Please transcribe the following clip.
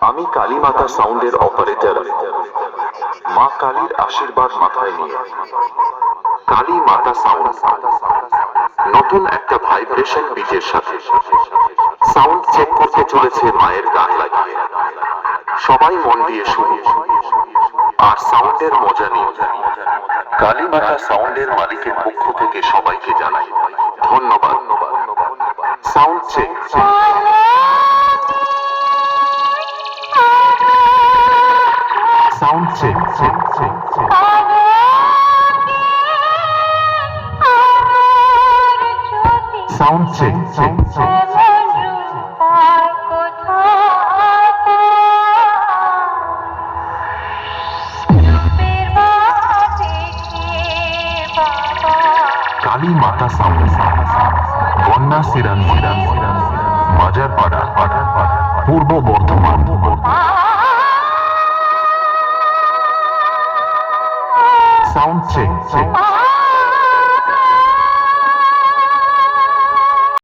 আমি কালীমাতা সাউন্ডের অপারেটর মা কালীর আশীর্বাদ মাথায় নিয়ে কালী মাতা সাউন্ড নতুন একটা ভাইব্রেশন বিটের সাথে সাউন্ড চেক করতে চলেছে মায়ের গান লাগিয়ে। সবাই মন দিয়ে শুনি আর সাউন্ডের মজা নিয়ে। কালী মাতা সাউন্ডের মালিকের পক্ষ থেকে সবাইকে জানাই ধন্যবাদ। Sound check. Sound check. Sound check. Kali মাতা সাউন্ড বন্যা সিরান বাজারপাড়া পূর্ব বর্ধমান। Sound check.